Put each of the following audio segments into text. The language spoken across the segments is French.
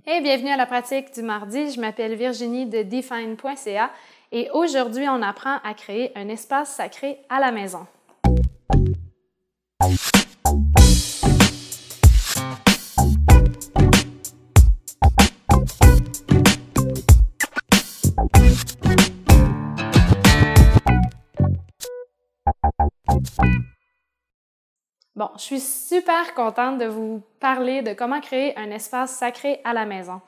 Hey, bienvenue à la pratique du mardi. Je m'appelle Virginie de Define.ca et aujourd'hui, on apprend à créer un espace sacré à la maison. Bon, je suis super contente de vous parler de comment créer un espace sacré à la maison.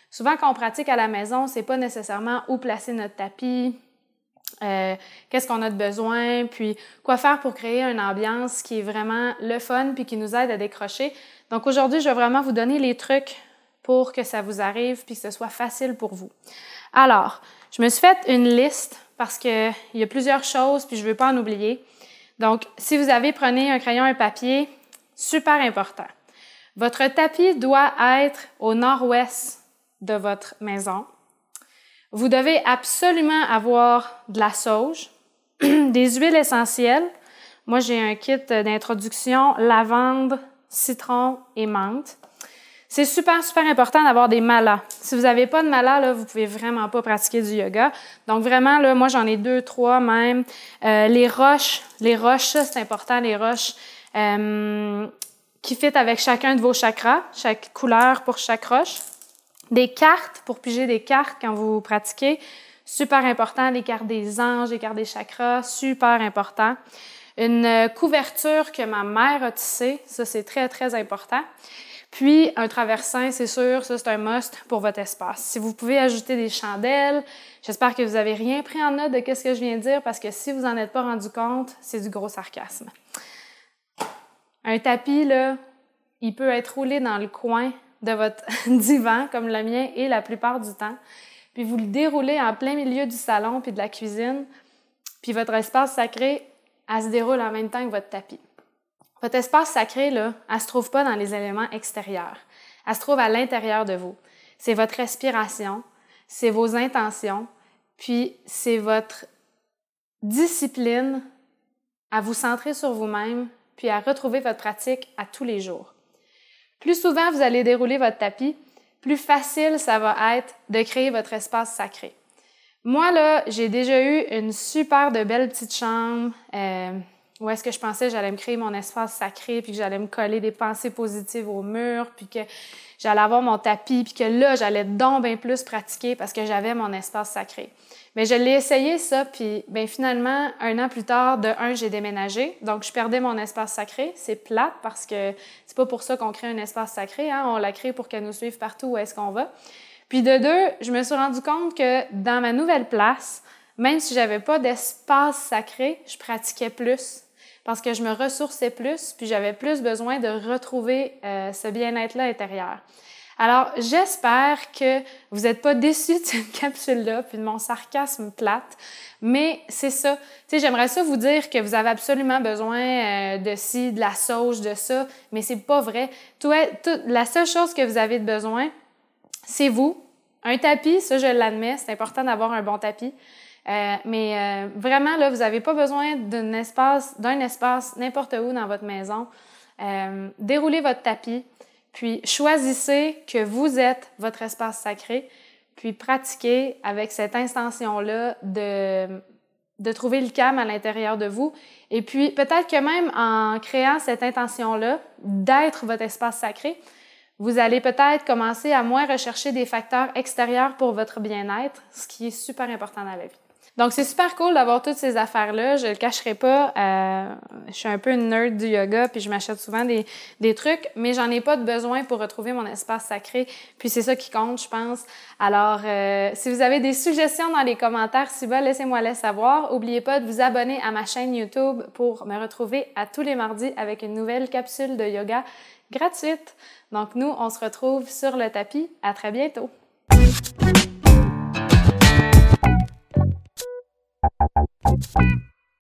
Souvent, quand on pratique à la maison, c'est pas nécessairement où placer notre tapis, qu'est-ce qu'on a de besoin, puis quoi faire pour créer une ambiance qui est vraiment le fun puis qui nous aide à décrocher. Donc aujourd'hui, je vais vraiment vous donner les trucs pour que ça vous arrive puis que ce soit facile pour vous. Alors, je me suis fait une liste parce qu'il y a plusieurs choses puis je veux pas en oublier. Donc, si vous avez, prenez un crayon et un papier, super important. Votre tapis doit être au nord-ouest de votre maison. Vous devez absolument avoir de la sauge, des huiles essentielles. Moi, j'ai un kit d'introduction, lavande, citron et menthe. C'est super important d'avoir des malas. Si vous n'avez pas de malas, là, vous ne pouvez vraiment pas pratiquer du yoga. Donc vraiment, là, moi, j'en ai 2, 3 même. Les roches, ça, c'est important, les roches qui fit avec chacun de vos chakras, chaque couleur pour chaque roche. Des cartes pour piger des cartes quand vous pratiquez, super important. Les cartes des anges, les cartes des chakras, super important. Une couverture que ma mère a tissée, ça, c'est très, très important. Puis, un traversin, c'est sûr, ça, c'est un must pour votre espace. Si vous pouvez ajouter des chandelles, j'espère que vous n'avez rien pris en note de ce que je viens de dire parce que si vous n'en êtes pas rendu compte, c'est du gros sarcasme. Un tapis, là, il peut être roulé dans le coin de votre divan, comme le mien est la plupart du temps. Puis, vous le déroulez en plein milieu du salon puis de la cuisine. Puis, votre espace sacré, elle se déroule en même temps que votre tapis. Votre espace sacré, là, elle ne se trouve pas dans les éléments extérieurs. Elle se trouve à l'intérieur de vous. C'est votre respiration, c'est vos intentions, puis c'est votre discipline à vous centrer sur vous-même, puis à retrouver votre pratique à tous les jours. Plus souvent vous allez dérouler votre tapis, plus facile ça va être de créer votre espace sacré. Moi, là, j'ai déjà eu une super de belle petite chambre, où est-ce que je pensais que j'allais me créer mon espace sacré, puis que j'allais me coller des pensées positives au mur, puis que j'allais avoir mon tapis, puis que là, j'allais donc bien plus pratiquer parce que j'avais mon espace sacré. Mais je l'ai essayé ça, puis ben finalement, 1 an plus tard, de 1, j'ai déménagé, donc je perdais mon espace sacré. C'est plate parce que c'est pas pour ça qu'on crée un espace sacré, hein? On l'a créé pour qu'elle nous suive partout où est-ce qu'on va. Puis de 2, je me suis rendu compte que dans ma nouvelle place, même si j'avais pas d'espace sacré, je pratiquais plus. Parce que je me ressourçais plus, puis j'avais plus besoin de retrouver ce bien-être-là intérieur. Alors, j'espère que vous n'êtes pas déçus de cette capsule-là, puis de mon sarcasme plate, mais c'est ça. Tu sais, j'aimerais ça vous dire que vous avez absolument besoin de ci, de la sauge, de ça, mais c'est pas vrai. La seule chose que vous avez de besoin, c'est vous. Un tapis, ça, je l'admets, c'est important d'avoir un bon tapis. Mais vraiment, là, vous n'avez pas besoin d'un espace n'importe où dans votre maison. Déroulez votre tapis, puis choisissez que vous êtes votre espace sacré, puis pratiquez avec cette intention-là de trouver le calme à l'intérieur de vous. Et puis, peut-être que même en créant cette intention-là d'être votre espace sacré, vous allez peut-être commencer à moins rechercher des facteurs extérieurs pour votre bien-être, ce qui est super important dans la vie. Donc, c'est super cool d'avoir toutes ces affaires-là. Je le cacherai pas. Je suis un peu une nerd du yoga, puis je m'achète souvent des trucs, mais j'en ai pas de besoin pour retrouver mon espace sacré. Puis c'est ça qui compte, je pense. Alors, si vous avez des suggestions dans les commentaires ci-bas, laissez-moi les savoir. N'oubliez pas de vous abonner à ma chaîne YouTube pour me retrouver à tous les mardis avec une nouvelle capsule de yoga gratuite. Donc, nous, on se retrouve sur le tapis. À très bientôt!